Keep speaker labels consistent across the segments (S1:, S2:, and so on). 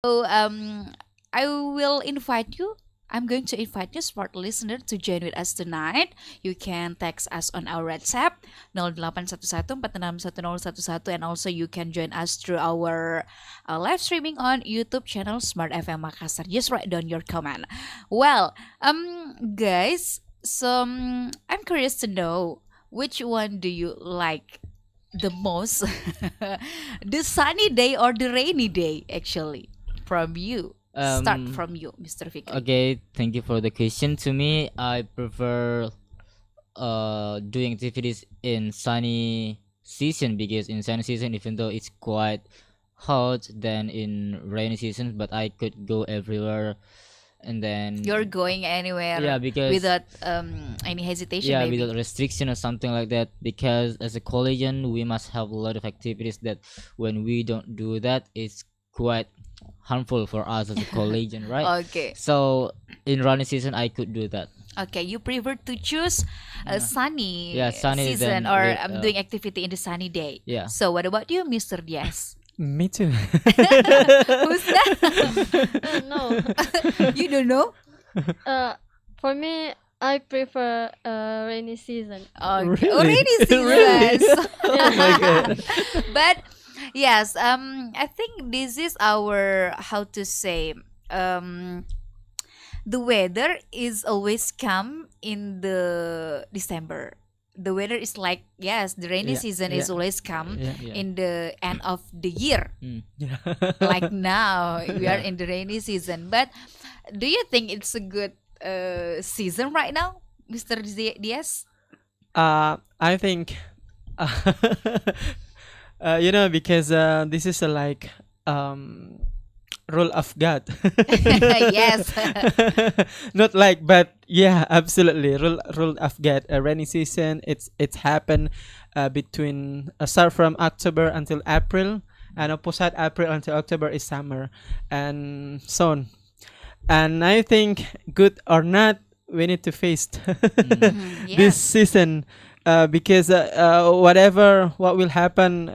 S1: So I will invite you. I'm going to invite you, smart listener, to join with us tonight. You can text us on our WhatsApp 0811 and also you can join us through our live streaming on YouTube channel Smart FM Makassar. Just write down your comment. Well, guys, so I'm curious to know which one do you like the most, the sunny day or the rainy day, actually, from you. Start
S2: Um,
S1: from you, Mr. Fikri.
S2: okay, thank you for the question. To me, I prefer doing activities in sunny season because in sunny season, even though it's quite hot than in rainy season, but I could go everywhere. And then
S1: You're going
S2: yeah,
S1: anywhere
S2: because
S1: without any hesitation,
S2: yeah,
S1: maybe.
S2: without restriction or something like that. Because as a collegian, we must have a lot of activities that when we don't do that, it's quite harmful for us as a collegian, right?
S1: Okay,
S2: So in rainy season, I could do that.
S1: okay. You prefer to choose a
S2: Yeah,
S1: sunny
S2: yeah, sunny
S1: season
S2: than
S1: or doing activity in the sunny day.
S2: yeah.
S1: So, what about you, Mr. Diaz?
S3: Me too.
S1: Who's that?
S4: No.
S1: You don't know?
S4: Uh, for me, I prefer rainy season.
S1: Okay. Oh,
S3: Really?
S1: rainy
S3: Really?
S1: season.
S3: Oh my god.
S1: But yes, I think this is our, how to say, um the weather is always come in the December. The weather is like, yes, the rainy
S3: Yeah,
S1: season
S3: yeah,
S1: is always come
S3: yeah,
S2: Yeah.
S1: in the end of the year.
S2: Mm.
S3: yeah.
S1: Like now we are
S2: Yeah.
S1: in the rainy season. But do you think it's a good season right now, Mr. Diaz?
S3: I think, uh, because this is a like rule of God.
S1: Yes.
S3: Not like, but yeah, absolutely rule of God. A rainy season. It's happened between start from October until April, and opposite April until October is summer, and so on. And I think, good or not, we need to face
S2: Mm.
S3: this
S1: Yes.
S3: season, because whatever what will happen,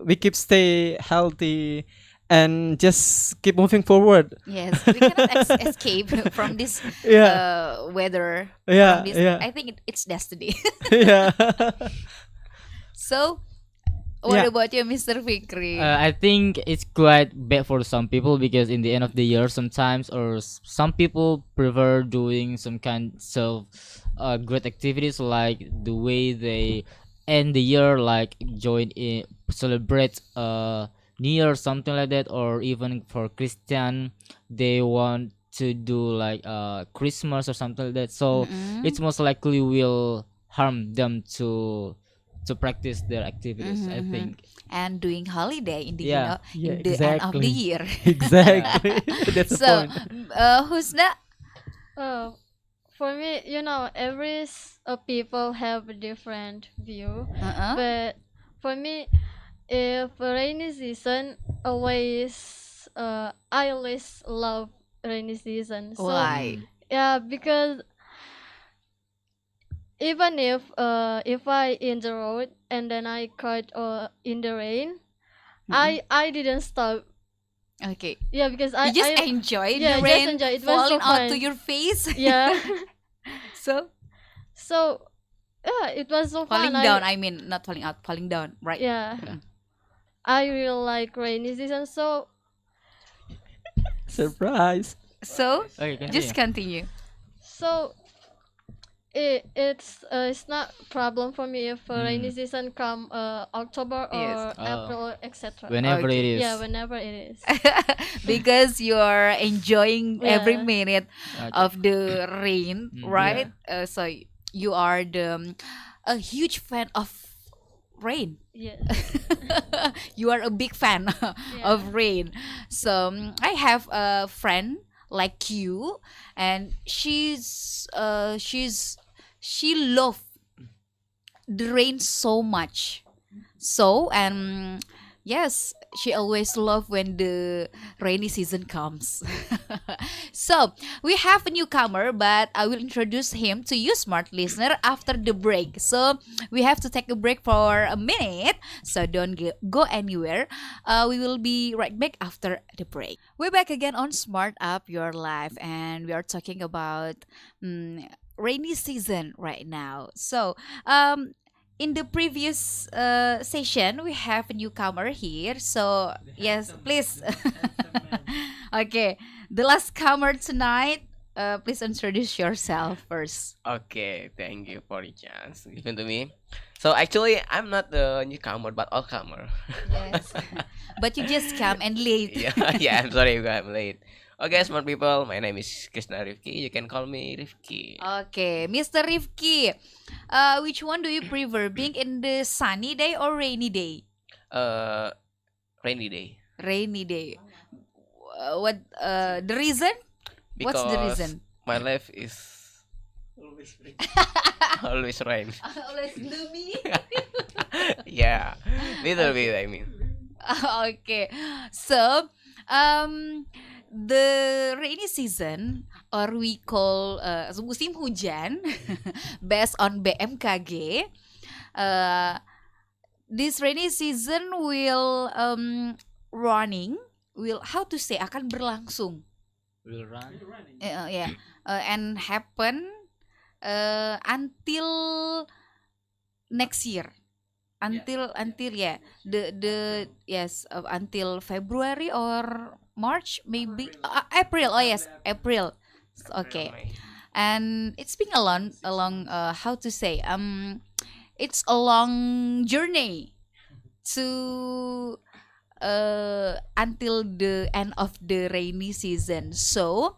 S3: we keep stay healthy and just keep moving forward.
S1: Yes, we cannot escape from this
S3: Yeah,
S1: weather.
S3: yeah,
S1: From this,
S3: yeah,
S1: I think it's destiny.
S3: yeah.
S1: So, what
S3: Yeah.
S1: about you, Mr. Fikri?
S2: I think it's quite bad for some people because in the end of the year, sometimes or some people prefer doing some kinds of great activities like the way they end the year, like join in celebrate New Year, something like that, or even for Christian, they want to do like Christmas or something like that. So
S1: Mm-mm.
S2: it's most likely will harm them to practice their activities, I
S1: Mm-hmm.
S2: think.
S1: And doing holiday in the
S2: Yeah.
S3: Yeah,
S1: in the end of the
S3: exactly.
S1: year.
S2: Yeah.
S3: Exactly. That's the
S1: So,
S3: point.
S1: who's that?
S4: Uh, for me, every people have a different view.
S1: Uh-uh.
S4: But for me, if rainy season, I always love rainy season. So
S1: Why?
S2: Mm.
S4: yeah, because even if I in the road and then I caught in the rain, I didn't stop.
S1: Okay.
S4: Yeah, because
S1: You just
S4: I
S1: enjoy
S4: yeah,
S1: the
S4: just
S1: rain
S4: enjoy. It was so
S1: falling out to
S4: fun.
S1: your face.
S4: Yeah.
S1: So,
S4: So yeah, it was so
S1: falling
S4: fun.
S1: down. I mean, not falling out, falling down, right?
S4: Yeah,
S1: Mm.
S4: I really like rainy season. So
S3: Surprise.
S1: So,
S2: Okay,
S1: just
S2: continue.
S1: continue.
S4: so it's not problem for me if rainy
S2: Mm.
S4: season come October
S1: Yes.
S4: or
S2: Oh.
S4: April, etc.
S2: Whenever it
S1: Okay.
S2: is.
S4: Yeah, whenever it is.
S1: Because you're enjoying every
S4: Yeah.
S1: minute
S2: Okay.
S1: of the rain,
S2: Mm.
S1: right? So you are a huge fan of rain.
S4: Yeah.
S1: You are a big fan of rain. So I have a friend like you, and she love the rain so much. So, and Yes, she always love when the rainy season comes. So we have a newcomer, but I will introduce him to you, smart listener, after the break. So we have to take a break for a minute. So don't go anywhere. We will be right back after the break. We're back again on Smart Up Your Life, and we are talking about rainy season right now. So in the previous session, we have a newcomer here. So, yes, please. Okay, the last comer tonight, please introduce yourself first.
S5: Okay, thank you for the chance given to me. So actually, I'm not the newcomer, but all comer.
S1: Yes. But you just come and late.
S5: Yeah, yeah. I'm sorry if I'm late. Okay, smart people. My name is Krishna Rifki. You can call me Rifki.
S1: Okay, Mr. Rifki, which one do you prefer, being in the sunny day or rainy day?
S5: Uh, Rainy day
S1: Rainy day. What the reason? What's the
S5: because
S1: reason?
S5: my life is always rain.
S1: Always gloomy.
S5: Yeah, little bit. I mean,
S1: Okay. So, the rainy season, or we call musim hujan, based on BMKG, uh, this rainy season will running, will, how to say, akan berlangsung,
S2: Will run.
S1: yeah, and happen until next year. Until yeah, the yes, until February or March, maybe April. Oh yes, April. Okay,
S5: Ramai.
S1: and it's been a long how to say, it's a long journey to until the end of the rainy season. So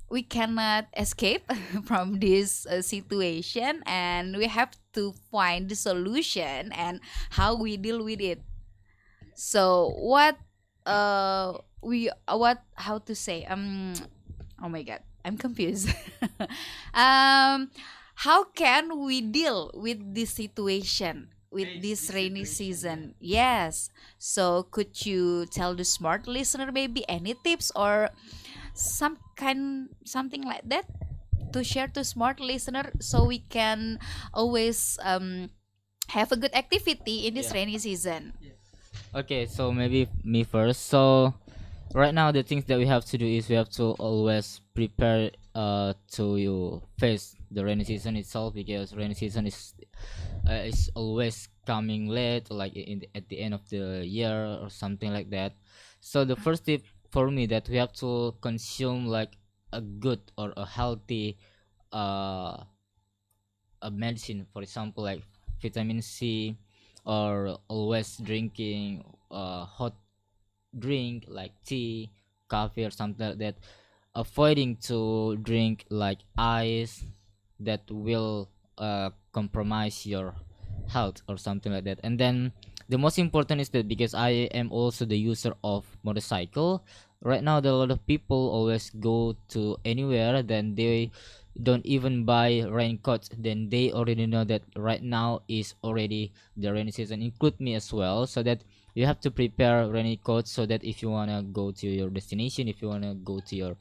S1: we cannot escape from this situation, and we have to find the solution and how we deal with it. So what how to say, oh my god, I'm confused. um how can we deal with this situation, with this rainy season? Yes, so could you tell the smart listener maybe any tips or something like that to share to smart listener, so we can always have a good activity in this
S2: Yeah.
S1: rainy season?
S2: Okay, so maybe me first. So right now the things that we have to do is we have to always prepare to you face the rainy season itself, because rainy season is always coming late, like at the end of the year or something like that. So the first tip for me, that we have to consume like a good or a healthy uh a medicine, for example, like vitamin C, or always drinking hot drink like tea, coffee, or something like that. Avoiding to drink like ice that will compromise your health or something like that. And then the most important is that, because I am also the user of motorcycle right now, there are a lot of people always go to anywhere, then they don't even buy raincoats, then they already know that right now is already the rainy season, include me as well. So that you have to prepare rainy coats, so that if you want to go to your destination, if you want to go to your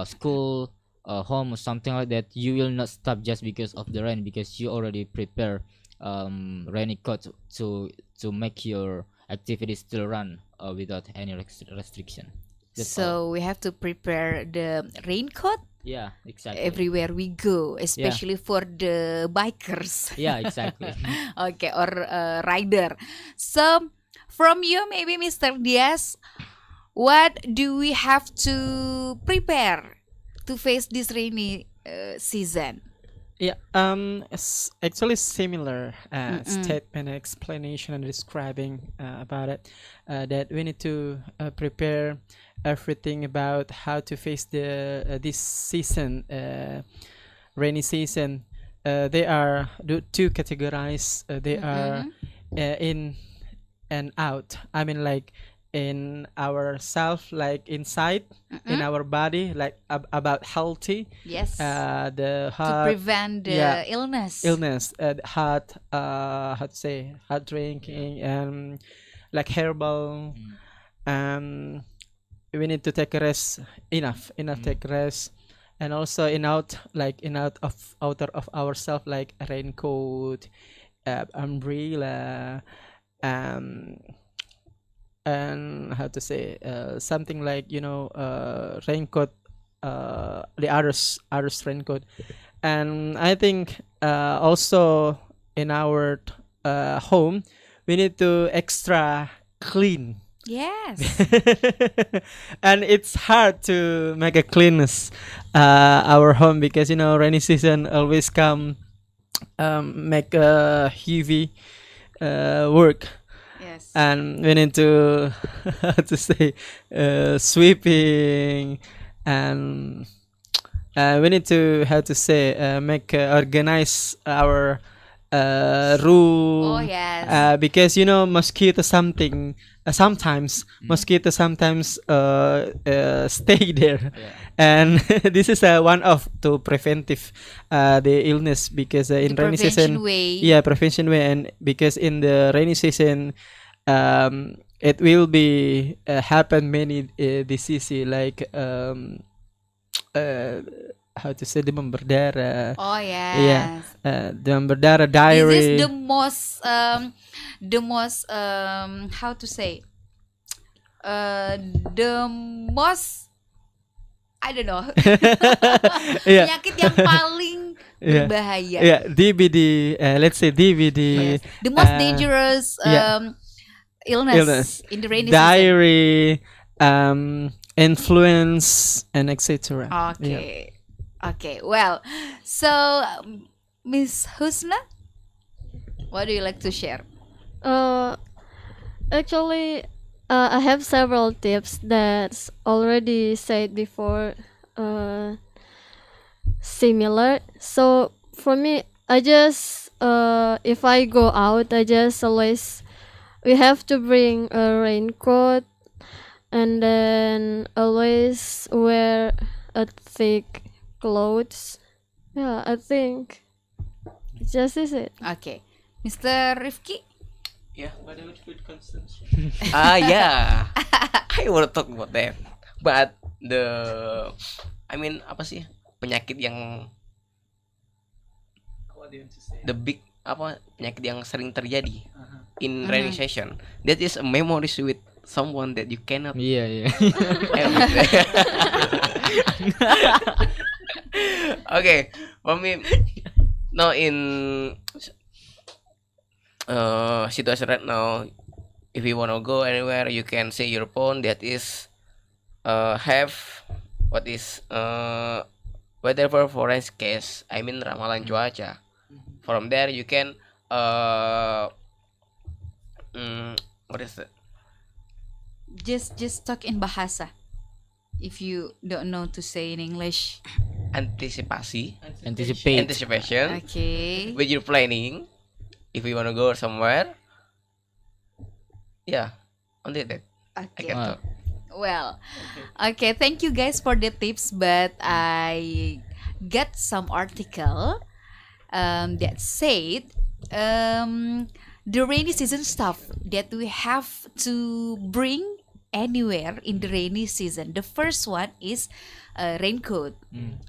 S2: school, home, or something like that, you will not stop just because of the rain, because you already prepare rainy coat to make your activities still run without any restriction. That's all.
S1: So we have to prepare the raincoat
S2: Yeah, exactly.
S1: everywhere we go, especially for the bikers.
S2: Yeah, exactly.
S1: Okay, or rider. So from you, maybe Mr. Diaz, what do we have to prepare to face this rainy season?
S3: Yeah, actually similar
S1: Mm-mm.
S3: statement, explanation, and describing about it. That we need to prepare everything about how to face the this season, rainy season. They are two categorized. They are
S1: Mm-mm.
S3: in and out. I mean, like in ourself, like inside in our body, like about healthy,
S1: Yes.
S3: the
S1: To
S3: heart
S1: prevent the
S3: yeah,
S1: illness.
S3: heart, how to say, heart drinking, and like herbal. um we need to take a rest, enough take rest, and also outer of ourselves, like a raincoat, umbrella, um and how to say, something like, raincoat, the others raincoat. And I think, also in our home, we need to extra clean.
S1: Yes.
S3: And it's hard to make a cleanness, our home, because rainy season always come, make a heavy work,
S1: Yes.
S3: and we need to how to say, sweeping, and we need to, how to say, make organize our room.
S1: Oh, yes.
S3: Because mosquito something, sometimes mosquito sometimes stay there.
S2: Yeah.
S3: And this is one of to preventive the illness, because in
S1: The
S3: rainy season,
S1: prevention way.
S3: yeah, prevention way. And because in the rainy season, it will be happen many disease, like, uh, how to say, demam berdarah.
S1: Oh,
S3: Yeah,
S1: yes.
S3: demam berdarah,
S1: This
S3: diarrhea.
S1: is the most how to say, the most, I don't know.
S3: Yeah.
S1: Penyakit yang paling
S3: Yeah.
S1: berbahaya.
S3: Yeah, DBD, let's say DBD,
S1: Yes. The most
S3: uh,
S1: dangerous
S3: yeah.
S1: illness in the rainy season.
S3: diarrhea, influence, and etc. Yeah.
S1: Okay. Okay. Well, so Miss Husna, what do you like to share?
S4: Uh, Actually, I have several tips that's already said before, similar. So for me, I just, if I go out, I just always, we have to bring a raincoat, and then always wear a thick clothes. Yeah, I think just is it.
S1: Okay, Mr. Rifki.
S5: Yeah. Yeah. I want to talk about that. But I mean, apa sih penyakit yang penyakit yang sering terjadi in rainy season. That is a memories with someone that you cannot
S2: Yeah, yeah.
S5: Okay, for me, no, in situation right now, if you wanna go anywhere, you can say your phone that is have what is weather forecast case. I mean ramalan cuaca. From there you can what is it?
S1: Just talk in bahasa. If you don't know to say in English.
S5: Anticipation.
S2: Anticipate.
S1: Okay.
S5: When you're planning, if you wanna go somewhere, yeah, only that. I
S1: Okay.
S5: can talk.
S1: Well, okay. Thank you guys for the tips, but I got some article that said the rainy season stuff that we have to bring anywhere in the rainy season. The first one is a raincoat.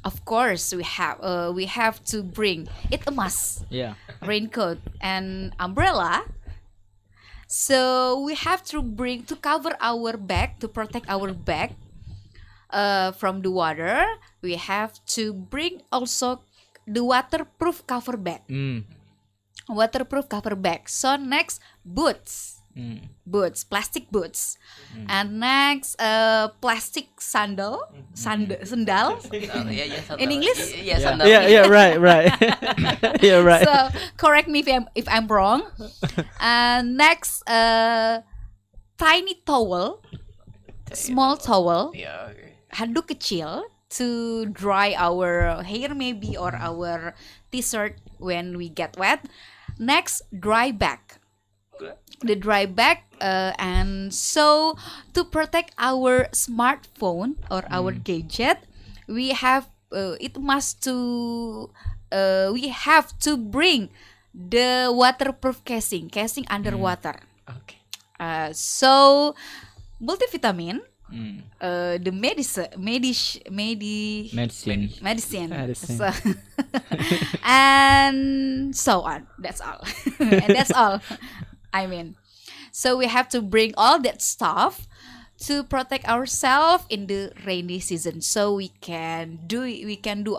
S1: Of course, we have to bring it, a must.
S2: Yeah.
S1: Raincoat and umbrella. So we have to bring to cover our back, to protect our back from the water. We have to bring also the waterproof cover bag. Waterproof cover bag. So next, boots. Boots, plastic boots. And next, plastic sandal. Sandal. In English?
S5: Yeah, sandal.
S3: Yeah, right. Yeah, right.
S1: So correct me if I'm wrong. And next, tiny towel, small towel,
S5: Yeah, okay.
S1: handuk kecil to dry our hair maybe or our t-shirt when we get wet. Next, dry bag. the drawback, and so to protect our smartphone or our gadget, we have it must to we have to bring the waterproof casing underwater.
S5: Okay.
S1: So multivitamin,
S2: Mm.
S1: the medicine.
S2: Medicine.
S3: Medicine.
S1: So, and so on. That's all. And that's all. I mean, so we have to bring all that stuff to protect ourselves in the rainy season, so we can do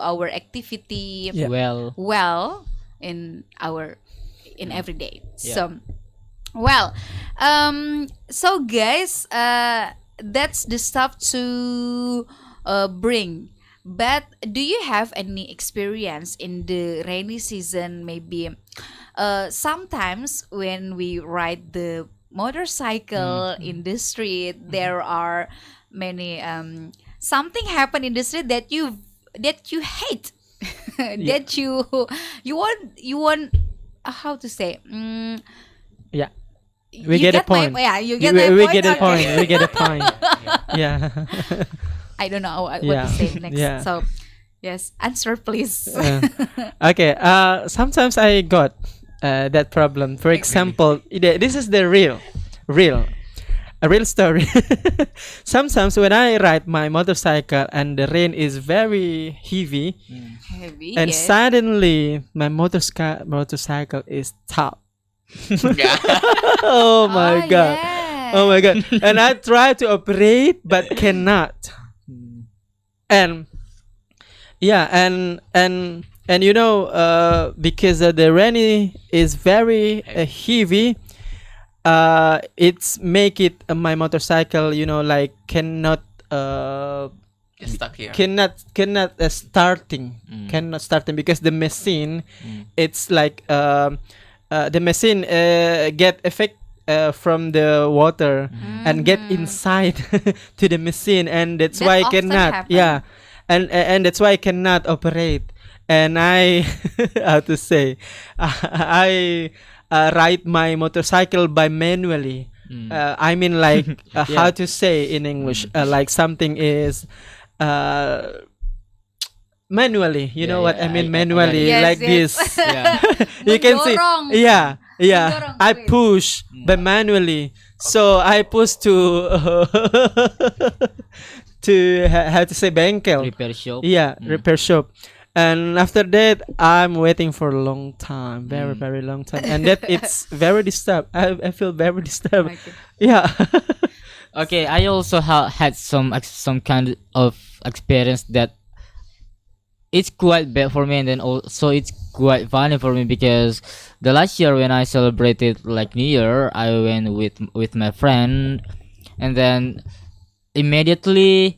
S1: our activity
S3: Yeah.
S2: Well,
S1: in every day.
S2: Yeah.
S1: So, well, so guys, that's the stuff to bring. But do you have any experience in the rainy season? Maybe sometimes when we ride the motorcycle in the street, there are many something happen in the street that you hate, that you want how to say.
S3: Yeah.
S1: You
S3: We get a
S1: get my-
S3: point.
S1: yeah, you get
S3: we,
S1: my
S3: we
S1: point.
S3: get a
S1: Okay.
S3: point. We get a point. Yeah.
S1: I don't know what
S3: Yeah.
S1: to say next.
S3: Yeah.
S1: So, yes, answer please.
S3: Okay. Sometimes I got that problem. For example, this is the a real story. Sometimes when I ride my motorcycle and the rain is very heavy,
S1: Heavy.
S3: and
S1: yes.
S3: suddenly my motorcycle is stopped.
S5: Yeah.
S3: Oh my god.
S1: Yeah.
S3: Oh my god. And I try to operate but cannot. And yeah, and you know, because the rain is very heavy, it's make it my motorcycle, you know, like cannot
S5: It's stuck here.
S3: cannot starting because the machine it's like the machine get effect from the water and get inside to the machine, and that's
S1: That
S3: why I
S1: often
S3: cannot
S1: happen.
S3: and that's why I cannot operate. And I how to say I ride my motorcycle by manually. I mean, like how to say in English, like something is manually. You know what I mean?
S2: I got
S3: Manually,
S1: it. Yes,
S3: like
S1: yes.
S3: this.
S2: yeah.
S3: You can see.
S1: Mendorong.
S3: Yeah.
S1: Mendorong,
S3: I
S1: wait.
S3: push by manually. So I push to to how to say bengkel.
S2: Repair shop.
S3: Yeah, repair shop. And after that, I'm waiting for a long time, very long time, and that it's very disturbed. I feel very disturbed.
S1: Okay.
S3: Yeah.
S2: Okay, I also had some kind of experience that it's quite bad for me, and then also it's quite funny for me because the last year when I celebrated like New Year, I went with my friend, and then immediately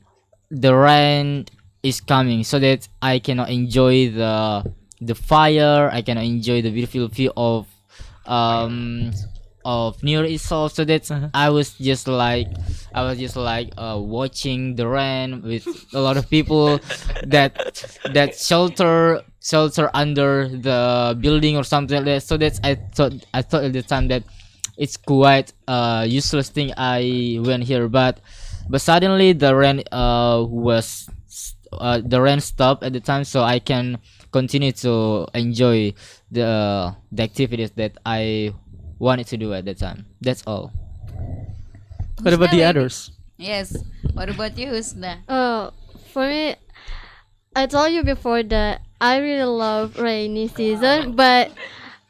S2: the rain is coming, so that I cannot enjoy the fire. I cannot enjoy the beautiful view of New Year itself. So that I was just like watching the rain with a lot of people that shelter under the building or something like that. So that's I thought at the time that it's quite useless thing I went here, but suddenly the rain stopped at the time, so I can continue to enjoy the activities that I wanted to do at that time. That's all.
S3: What about the
S1: Husna,
S3: others?
S1: Yes. What about you, Husna?
S4: For me, I told you before that I really love rainy season, but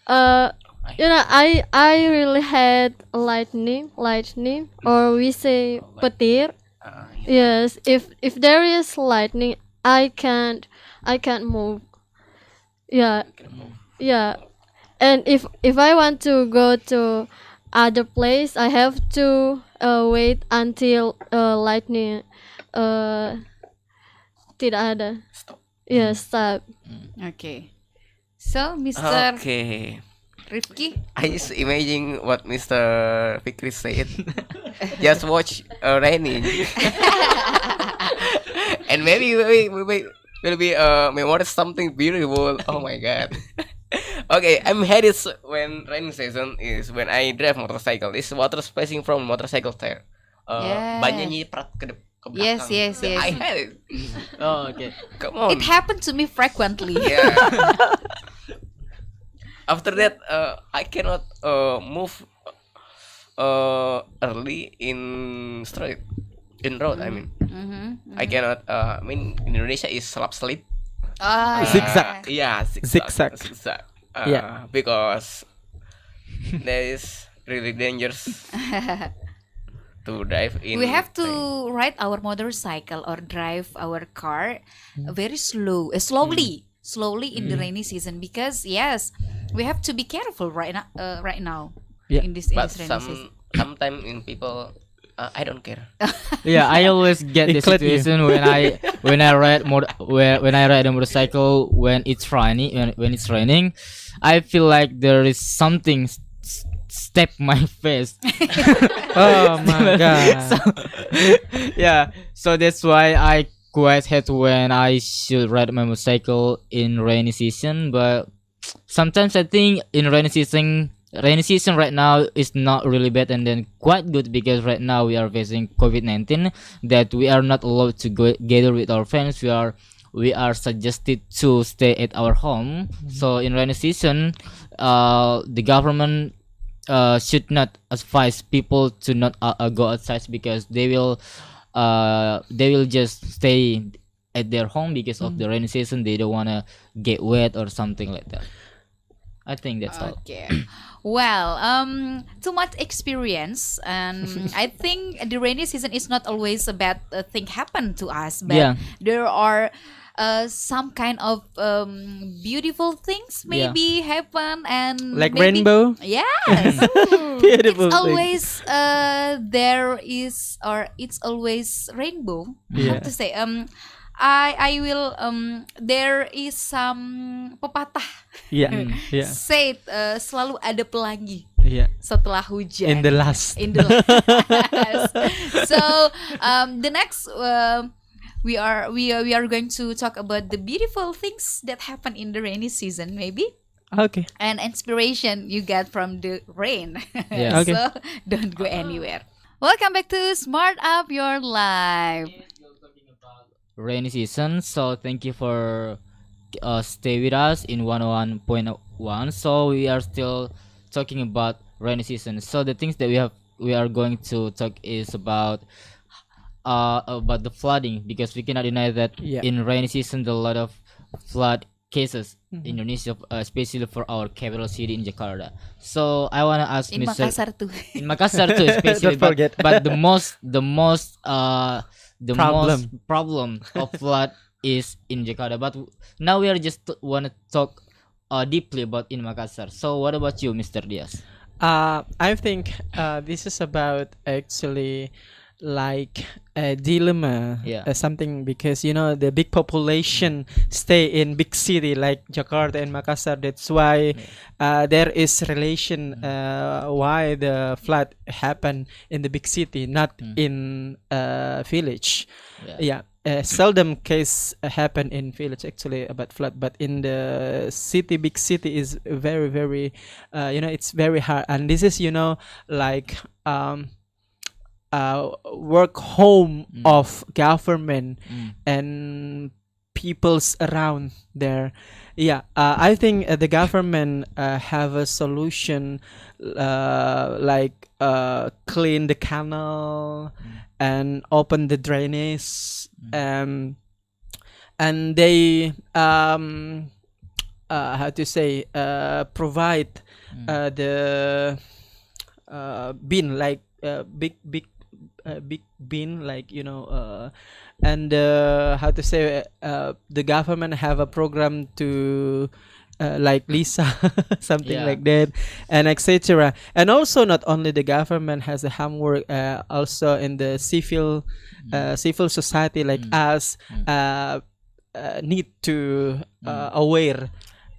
S4: I really had lightning, or we say petir. Yes, if there is lightning, I can't move. Yeah, yeah. And if I want to go to other place, I have to wait until lightning tidak ada.
S5: Stop.
S4: Yeah, stop.
S1: Okay. So, Mr.
S5: Okay.
S1: Rifki?
S5: I just imagine what Mr. Fikri said. Just watch raining. And maybe will be memory something beautiful. Oh my god. Okay, I'm headed when rainy season is when I drive motorcycle. This water splashing from motorcycle tire. Bannya
S1: Yeah.
S5: nyiprat ke
S1: Yes,
S5: belakang.
S1: yes, yes.
S5: I had it.
S2: Oh, okay.
S5: Come on.
S1: It happened to me frequently.
S5: Yeah. After that, I cannot move early in street, in road. I mean,
S1: Mm-hmm.
S5: I cannot. I mean, in Indonesia is slap sleep.
S1: Ah,
S3: Zigzag.
S5: Yeah,
S3: Zigzag.
S5: zigzag.
S3: Yeah.
S5: Because that is really dangerous to drive in.
S1: We have to
S5: rain.
S1: ride our motorcycle or drive our car very slowly in the rainy season, because yes, we have to be careful right now
S3: Yeah.
S1: in this
S5: But
S1: rainy season.
S5: sometimes in people, I don't care.
S2: Yeah, I always get the
S3: Include you.
S2: situation when I ride when I ride a motorcycle when it's raining, when it's raining, I feel like there is something step my face.
S3: Oh my god.
S2: So, yeah, so that's why I quite hate when I should ride my motorcycle in rainy season. But sometimes I think in rainy season right now is not really bad and then quite good, because right now we are facing COVID-19, that we are not allowed to go gather with our friends. We are suggested to stay at our home. So in rainy season, the government should not advise people to not go outside, because they will just stay at their home because of the rainy season. They don't want to get wet or something like that. I think that's all.
S1: Okay. Well, too much experience, and I think the rainy season is not always a bad thing happen to us, but
S2: Yeah.
S1: there are some kind of beautiful things
S2: Yeah.
S1: maybe happen, and
S3: Like
S1: maybe,
S3: rainbow.
S1: Yes.
S3: Beautiful
S1: It's
S3: thing.
S1: always there is, or it's always rainbow. I
S3: Yeah.
S1: have to say I will there is some pepatah
S3: Yeah. Yeah.
S1: said selalu ada pelangi
S3: Yeah.
S1: setelah hujan.
S3: In the last.
S1: In the last. So the next we are going to talk about the beautiful things that happen in the rainy season, maybe,
S3: Okay.
S1: and inspiration you get from the rain.
S2: Yeah.
S3: Okay.
S1: So don't go anywhere. Welcome back to Smart Up Your Life.
S2: Rainy season. So thank you for stay with us in 101.1. So we are still talking about rainy season. So the things that we are going to talk is about the flooding, because we cannot deny that
S3: Yeah.
S2: in rainy season there are a lot of flood cases in Indonesia, especially for our capital city in Jakarta. So I want to ask
S1: In
S2: Mr.
S1: Makassar too.
S2: in Makassar too, especially.
S3: Don't forget.
S2: But the most problem of flood is in Jakarta. But now we are just want to talk deeply about in Makassar. So what about you, Mr. Diaz?
S3: I think this is about actually like a dilemma,
S2: Yeah.
S3: something, because the big population stay in big city like Jakarta and Makassar. That's why there is relation why the flood happen in the big city, not in village.
S2: Yeah.
S3: Seldom case happen in village actually about flood, but in the city, big city is very very it's very hard. And this is like work home of government and peoples around there. I think the government have a solution, like clean the canal and open the drainage, and they how to say provide the bin, like big bin, like and how to say the government have a program to like Lisa something
S2: Yeah.
S3: like that, and etc. And also not only the government has the homework, also in the civil society like us need to aware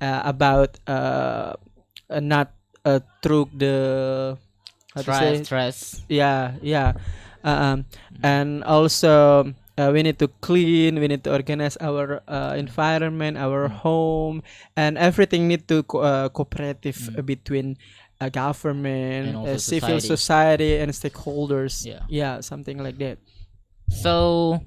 S3: about not through the how to say
S2: Stress.
S3: and also we need to clean, we need to organize our environment, our home, and everything need to cooperative between government,
S2: And also
S3: civil
S2: society.
S3: society, and stakeholders.
S2: Yeah.
S3: Yeah, something like that.
S2: So,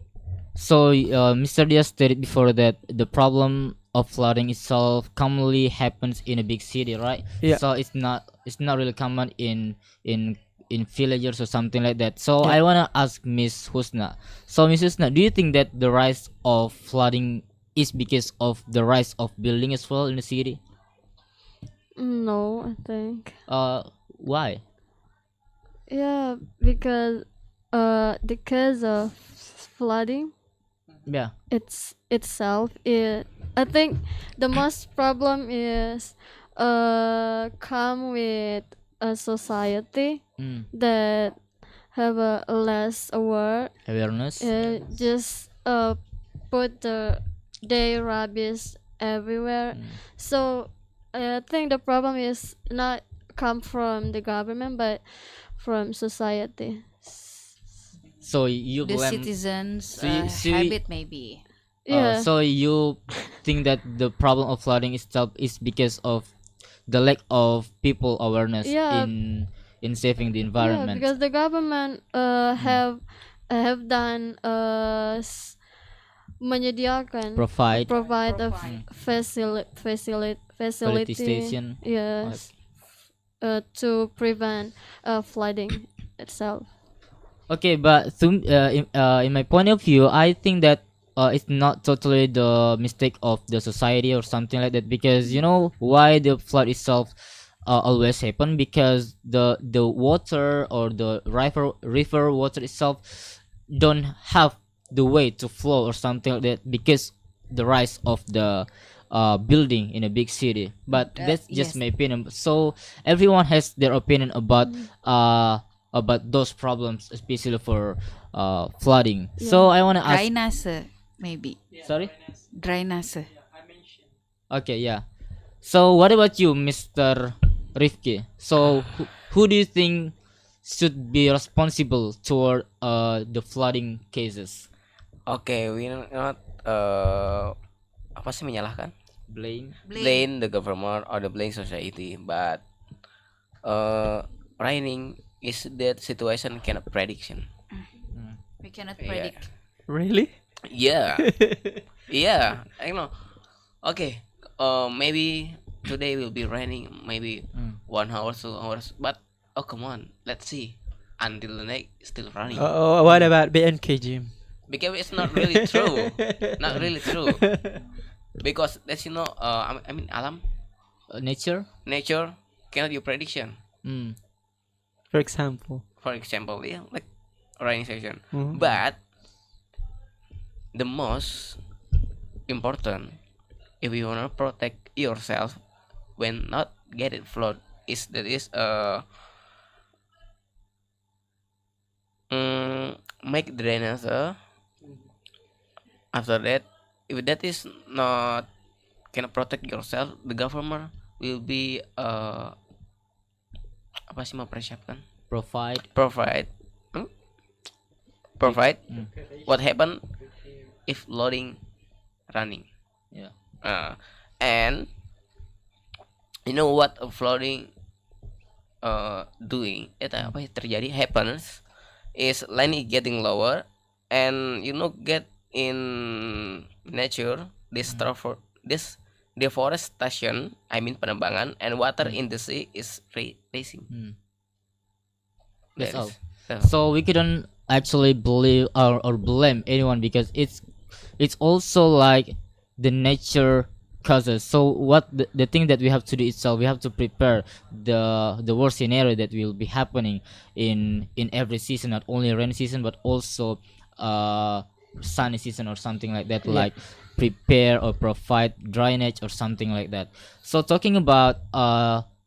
S2: Mr. Diaz stated before that the problem of flooding itself commonly happens in a big city, right?
S3: Yeah.
S2: So it's not really common in villages or something like that. So
S3: Yeah.
S2: I wanna ask Miss Husna. So Miss Husna, do you think that the rise of flooding is because of the rise of building as well in the city?
S4: No, I think.
S2: Why?
S4: Yeah, because the cause of flooding
S2: Yeah.
S4: itself, I think the most problem is come with a society that have a less aware,
S2: Awareness.
S4: just put their rubbish everywhere. So I think the problem is not come from the government but from society.
S2: So you
S1: The
S2: blame.
S1: citizens'
S2: So
S1: habit maybe.
S4: Yeah.
S2: So you think that the problem of flooding itself is because of the lack of people awareness
S4: Yeah.
S2: in saving the
S4: Yeah,
S2: environment.
S4: because the government have done menyediakan
S2: Provide
S4: provide a
S2: quality
S4: facility,
S2: station.
S4: yes, to prevent flooding itself.
S2: Okay, but in my point of view, I think that it's not totally the mistake of the society or something like that, because you know why the flood itself always happen, because the water or the river water itself don't have the way to flow or something like that, because the rise of the building in a big city. But that's just
S1: Yes.
S2: my opinion. So everyone has their opinion about those problems, especially for flooding. So I want to ask.
S1: Drainase maybe.
S2: Sorry.
S1: Drainase.
S2: Okay, yeah. So what about you, Mr. Rifki? So who do you think should be responsible toward the flooding cases?
S5: Okay, we not apa sih menyalahkan?
S2: Blame.
S5: Blame the government or the blame society, but raining is that situation cannot prediction.
S1: We cannot
S5: Yeah.
S1: predict.
S3: Really?
S5: Yeah, yeah, I know. Okay, maybe today will be raining, maybe 1 hour, 2 hours, but oh come on, let's see until the next still running,
S3: What about BNK Jim?
S5: because it's not really true, not really true, because that's I mean alam
S2: Nature.
S5: nature cannot be prediction.
S2: Mm.
S3: For example.
S5: For example, yeah, like rainy season,
S3: Mhm.
S5: but the most important, if you wanna protect yourself when not get it flood, is make drainage. After that, if that is not cannot protect yourself, the government will be apa sih mempersiapkan
S2: Provide.
S5: provide provide what happen if loading running.
S2: Yeah.
S5: And you know what a flooding doing itu apa yang terjadi happens is land is getting lower, and get in nature this deforestation, I mean penebangan, and water in the sea is rising.
S2: That's
S5: That
S2: all.
S5: is-
S2: So we couldn't actually believe or blame anyone, because it's also like the nature causes. So what the thing that we have to do itself, we have to prepare the worst scenario that will be happening in every season, not only rainy season but also sunny season or something like that. Like prepare or provide drainage or something like that. So talking about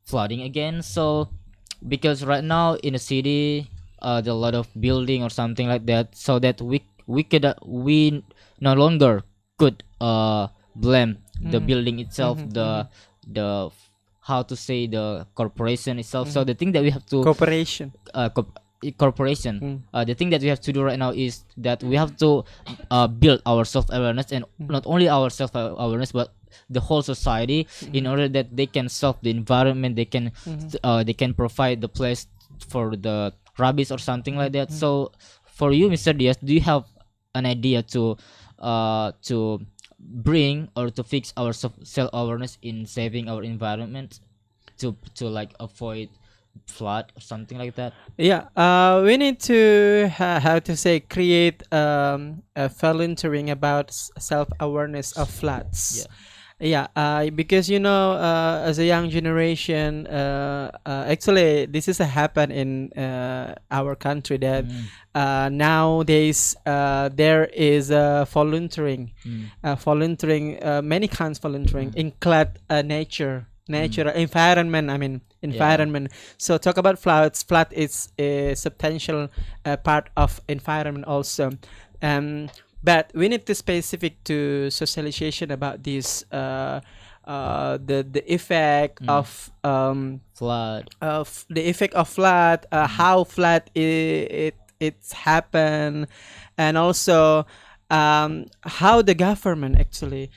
S2: flooding again, so because right now in the city there are a lot of building or something like that, so that we no longer could blame the building itself, the how to say, the corporation itself. So the thing that we have to
S3: Cooperation.
S2: corporation. The thing that we have to do right now is that we have to build our self-awareness, and not only our self-awareness but the whole society, in order that they can solve the environment, they can provide the place for the rabbits or something like that. So for you, Mr. Diaz, do you have an idea to bring or to fix our self-awareness in saving our environment, to like avoid flood or something like that?
S3: Yeah, we need to how to say create a volunteering about self-awareness of floods. Yeah, because as a young generation, actually, this is a happen in our country that nowadays there is volunteering, many kinds volunteering, include nature, environment. I mean, environment. So talk about floods. Flood is a substantial part of environment also. But we need to specific to socialization about this the effect of the effect of flood, how flood it's happen, and also how the government actually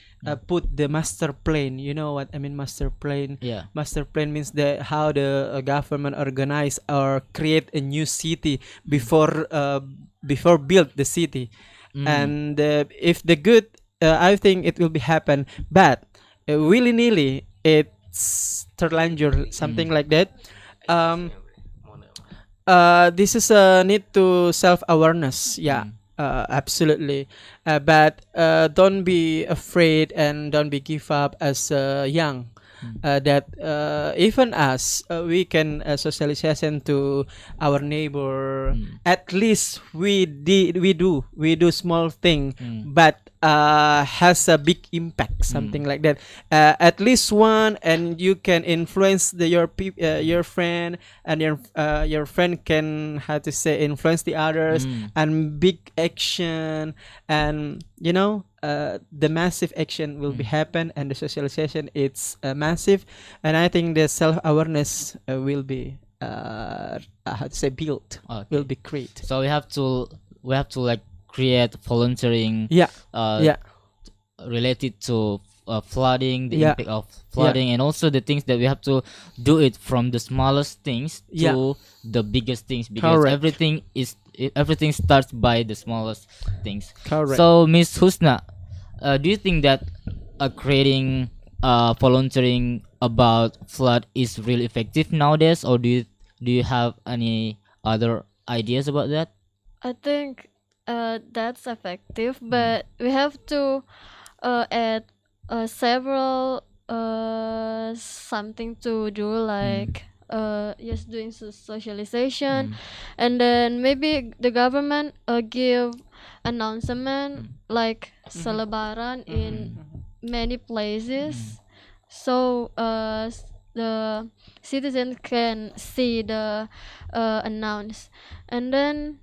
S3: put the master plan. You know what I mean, master plan?
S2: Yeah.
S3: Master plan means the how the government organize or create a new city before build the city. And if the good, I think it will be happen. But willy nilly, it's terlanjur, something like that. This is a need to self awareness. Yeah. Absolutely, but don't be afraid and don't be give up as young. That even us, we can socialization to our neighbor. At least we do small thing, but has a big impact, something like that. At least one, and you can influence your friend, and your friend can, how to say, influence the others, and big action, and the massive action will be happen, and the socialization it's massive, and I think the self-awareness will be how to say built, will be created.
S2: So we have to like create volunteering
S3: Yeah.
S2: related to flooding, the
S3: Yeah.
S2: impact of flooding, and also the things that we have to do it from the smallest things to the biggest things, because
S3: Correct.
S2: everything starts by the smallest things.
S3: Correct.
S2: So Miss Husna, do you think that creating volunteering about flood is really effective nowadays, or do you have any other ideas about that?
S4: I think that's effective, but we have to add several something to do, like just doing socialization, and then maybe the government give announcement like selebaran in many places, so the citizen can see the announce, and then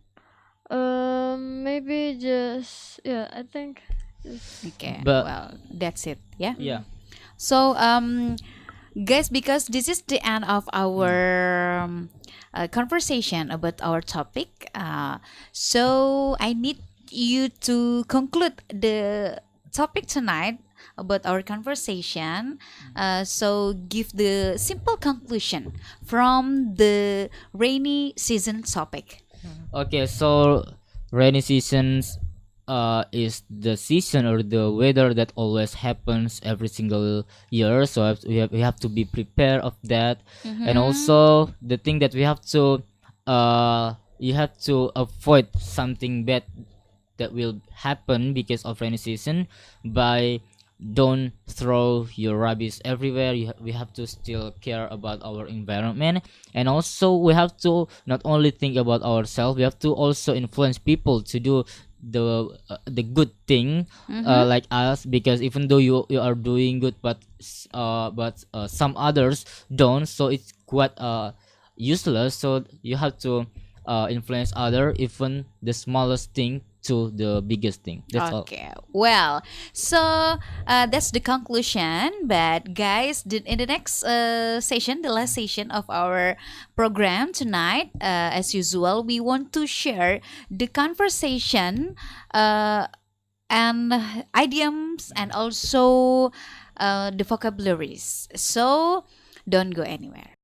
S4: maybe just I think
S1: Okay.
S2: But-
S1: Well, that's it. Yeah.
S2: Yeah.
S1: So, guys, because this is the end of our conversation about our topic, so I need you to conclude the topic tonight about our conversation. So, give the simple conclusion from the rainy season topic.
S2: Okay, so rainy seasons is the season or the weather that always happens every single year. So we have to be prepared of that, and also the thing that we have to you have to avoid something bad that will happen because of rainy season by don't throw your rubbish everywhere. We have to still care about our environment, and also we have to not only think about ourselves, we have to also influence people to do the good thing, like us, because even though you are doing good, but some others don't, so it's quite useless. So you have to influence other, even the smallest thing to the biggest thing. That's all.
S1: Okay. Well, so that's the conclusion. But guys, in the next session, the last session of our program tonight, as usual, we want to share the conversation and idioms and also the vocabularies. So don't go anywhere.